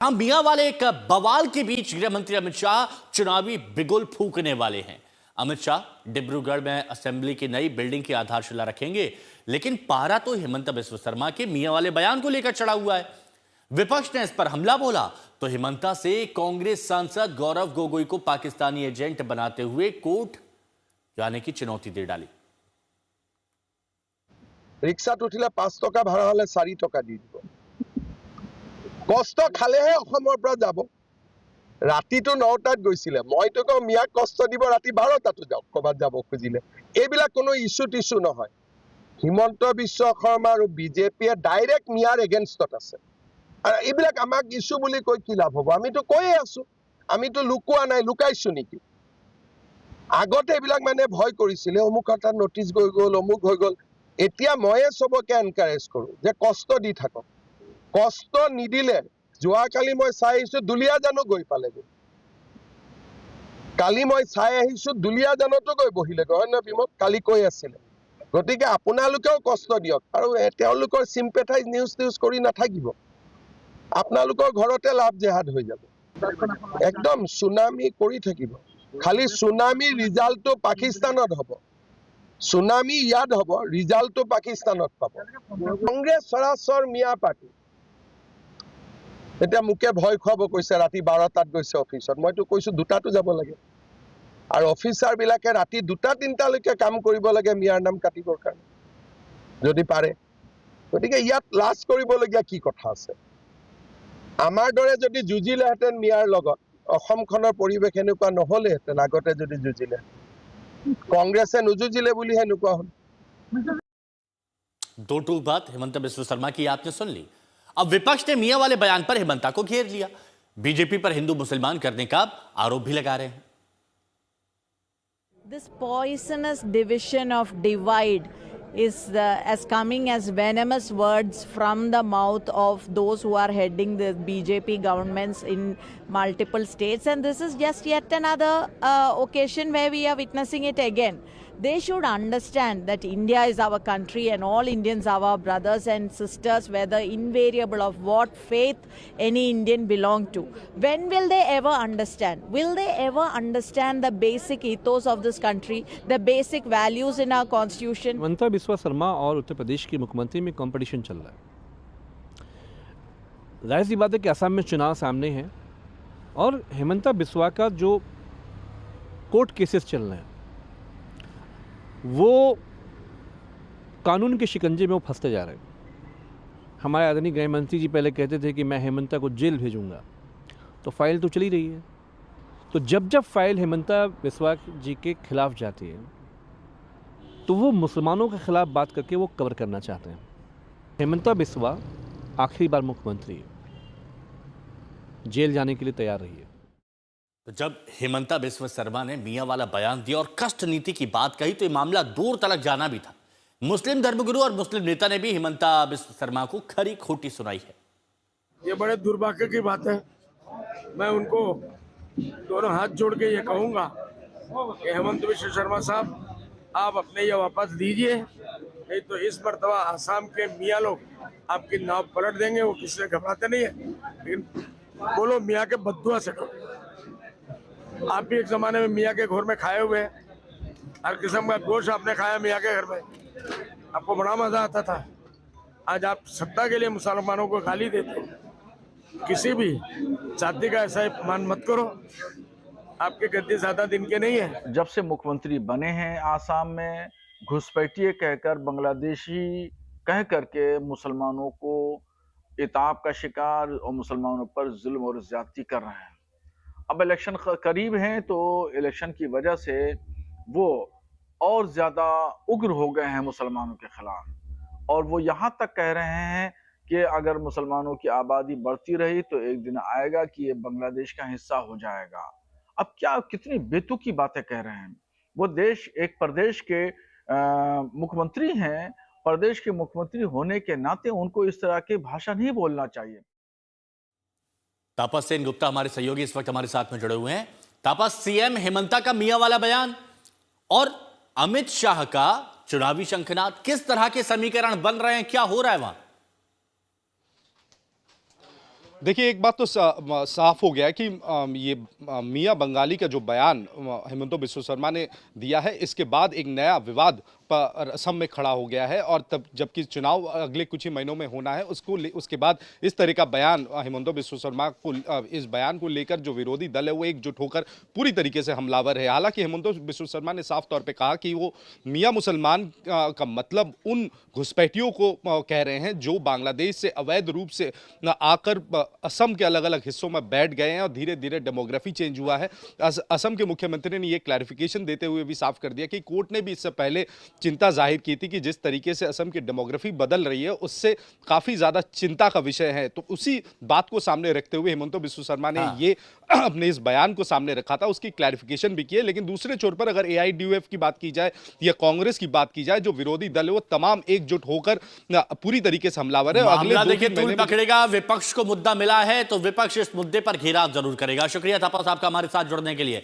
हम मियां वाले एक बवाल के बीच गृह मंत्री अमित शाह चुनावी बिगुल फूंकने वाले हैं। अमित शाह डिब्रूगढ़ में असेंबली की नई बिल्डिंग की आधारशिला रखेंगे, लेकिन पारा तो हिमंता बिस्वा शर्मा के मियां वाले बयान को लेकर चढ़ा हुआ है। विपक्ष ने इस पर हमला बोला तो हिमंता से कांग्रेस सांसद गौरव गोगोई को पाकिस्तानी एजेंट बनाते हुए कोर्ट जाने की चुनौती दे डाली। रिक्शात उठिले 5 टका भाड़ा हले 4 टका दी দিব। কষ্ট খালেহে অসমৰ পৰা যাব। ৰাতিটো 9টাত গৈছিলে, মইতো কওঁ মিয়াক কষ্ট দিব ৰাতি 12টাতো যাওক কবাত যাব খুজিলে। এইবিলাক কোনো ইস্যু টিস্যু নহয়। হিমন্ত বিশ্ব শৰ্মা আৰু বিজেপিয়ে ডাইৰেক্ট মিয়াৰ এগেইনষ্টত আছে। আৰু এইবিলাক আমাক ইস্যু বুলি কৈ কি লাভ হ'ব? আমিতো কৈয়ে আছো, আমিতো লুকুৱা নাই, লুকাইছো নেকি? আগতে এইবিলাক মানে ভয় কৰিছিলে, অমুক এটা নটিচ গৈ গ'ল, অমুক হৈ গ'ল। এতিয়া ময়ে সবকে এনকাৰেজ কৰো যে কষ্ট দি থাকক। কষ্ট নিদিলে যোৱাকালি মই চাই আহিছো দুলিয়াজানো গৈ পালেগৈ। কালি মই চাই আহিছো দুলিয়াজানতো গৈ বহিলেগৈ, হয় নহয় বিমল? কালি কৈ আছিলে। গতিকে আপোনালোকেও কষ্ট দিয়ক আৰু তেওঁলোকৰ সিম্পেথাইজ নিউজ কৰি নাথাকিব। আপোনালোকৰ ঘৰতে লাভ জেহাদ হৈ যাব। একদম সুনামি কৰি থাকিব। খালি সুনামি ৰিজাল্টটো পাকিস্তানত হ'ব। সুনামি ইয়াত হ'ব, ৰিজাল্টটো পাকিস্তানত পাব। কংগ্ৰেছ সৰাসৰ মিয়া পাৰ্টি এতিয়া মুকে ভয় খুৱাব কৈছে, ৰাতি 12টাত গৈছে অফিচত। মইতো কৈছো 2টাতো যাব লাগে, আৰু অফিচাৰ বিলাকে ৰাতি 2টা-3টালৈকে কাম কৰিব লাগে মিয়াৰ নাম কাটিবৰ কাৰণে যদি পাৰে। গতিকে ইয়াত লাজ কৰিবলগীয়া কি কথা আছে? আমাৰ দৰে যদি যুঁজিলেহেঁতেন মিয়াৰ লগত, অসমখনৰ পৰিৱেশ এনেকুৱা নহ'লেহেঁতেন। আগতে যদি যুঁজিলে, কংগ্ৰেছে নুযুঁজিলে বুলিহে এনেকুৱা হ'ল। दो टूक बात हिमंता बिस्वा शर्मा की आपने सुन ली। अब विपक्ष ने मियां वाले बयान पर हिमंता को घेर लिया। बीजेपी पर हिंदू मुसलमान करने का आरोप भी लगा रहे हैं। This poisonous division of divide is as coming as venomous words from the mouth of those who are heading the BJP governments in multiple states, and this is just yet another occasion where we are witnessing it again. They should understand that India is our country and all Indians are our brothers and sisters, whether invariable of what faith any Indian belong to. When will they ever understand? Will they ever understand the basic ethos of this country, the basic values in our constitution? Himanta Biswa Sharma और उत्तर प्रदेश के मुख्यमंत्री में competition चल रहा है। जाहिर सी बात है कि असम में चुनाव सामने है और हिमंता बिस्वा का जो कोर्ट केसेस चल रहे हैं वो कानून के शिकंजे में वो फंसते जा रहे हैं। हमारे आदरणीय गृह मंत्री जी पहले कहते थे कि मैं हिमंता को जेल भेजूंगा, तो फाइल तो चली रही है। तो जब जब फाइल हिमंता बिस्वा जी के खिलाफ जाती है तो वो मुसलमानों के खिलाफ बात करके वो कवर करना चाहते हैं। हिमंता बिस्वा आखिरी बार मुख्यमंत्री है, जेल जाने के लिए तैयार रही है। तो जब हिमंता बिस्वा शर्मा ने मियां वाला बयान दिया और कष्ट नीति की बात कही तो ये मामला दूर तक जाना भी था। मुस्लिम धर्मगुरु और मुस्लिम नेता ने भी हिमंता बिस्वा शर्मा को खरी खोटी सुनाई है। ये बड़े दुर्भाग्य की बात है। मैं उनको दोनों हाथ जोड़ के ये कहूंगा कि हेमंत बिस्वा शर्मा साहब, आप अपने ये वापस लीजिए, नहीं तो इस मर्तबा आसाम के मियाँ लोग आपकी नाव पलट देंगे। वो किसी से घबराते नहीं है, लेकिन बोलो मियाँ के बद्दुआ से डरो। आप भी एक जमाने में मियाँ के घर में खाए हुए हैं, हर किस्म का गोश्त आपने खाया मियाँ के घर में, आपको बड़ा मजा आता था। आज आप सत्ता के लिए मुसलमानों को गाली देते हो। किसी भी जाति का ऐसा अपमान मत करो। आपके गद्दी ज्यादा दिन के नहीं है। जब से मुख्यमंत्री बने हैं आसाम में, घुसपैठिए कहकर, बांग्लादेशी कह करके मुसलमानों को इताब का शिकार और मुसलमानों पर जुल्म और ज्यादती कर रहे हैं। अब इलेक्शन करीब हैं तो इलेक्शन की वजह से वो और ज्यादा उग्र हो गए हैं मुसलमानों के खिलाफ, और वो यहाँ तक कह रहे हैं कि अगर मुसलमानों की आबादी बढ़ती रही तो एक दिन आएगा कि ये बांग्लादेश का हिस्सा हो जाएगा। अब क्या, कितनी बेतुकी बातें कह रहे हैं। वो देश, एक प्रदेश के मुख्यमंत्री हैं, प्रदेश के मुख्यमंत्री होने के नाते उनको इस तरह की भाषा नहीं बोलना चाहिए। तापस सेन गुप्ता हमारे सहयोगी इस वक्त हमारे साथ में जुड़े हुए हैं। तापस, सीएम हिमंता का मियां वाला बयान और अमित शाह का चुनावी शंखनाद, किस तरह के समीकरण बन रहे हैं, क्या हो रहा है वहां? देखिए, एक बात तो साफ हो गया है कि ये मियां बंगाली का जो बयान हेमंत बिस्व शर्मा ने दिया है, इसके बाद एक नया विवाद असम में खड़ा हो गया है। और तब जबकि चुनाव अगले कुछ ही महीनों में होना है, उसके बाद इस तरह का बयान हेमंत बिस्व शर्मा को, इस बयान को लेकर जो विरोधी दल है वो एकजुट होकर पूरी तरीके से हमलावर है। हालांकि हेमंत बिस्व शर्मा ने साफ तौर पे कहा कि वो मियां मुसलमान का मतलब उन घुसपैठियों को कह रहे हैं जो बांग्लादेश से अवैध रूप से आकर असम के अलग अलग हिस्सों में बैठ गए हैं और धीरे धीरे डेमोग्राफी चेंज हुआ है। असम के मुख्यमंत्री ने यह क्लैरिफिकेशन देते हुए भी साफ कर दिया कि कोर्ट ने भी इससे पहले चिंता जाहिर की थी कि जिस तरीके से असम की डेमोग्राफी बदल रही है उससे काफी ज्यादा चिंता का विषय है। तो उसी बात को सामने रखते हुए हेमंत बिस्व शर्मा ने ये अपने इस बयान को सामने रखा था, उसकी क्लैरिफिकेशन भी की है। लेकिन दूसरे छोर पर अगर एआईडीयूएफ की बात की जाए या कांग्रेस की बात की जाए, जो विरोधी दल है वो तमाम एकजुट होकर पूरी तरीके से हमलावर है। मामला देखिए तूल पकड़ेगा, विपक्ष को मुद्दा मिला है तो विपक्ष इस मुद्दे पर घेराव जरूर करेगा। शुक्रिया थापा साहब का हमारे साथ जुड़ने के लिए।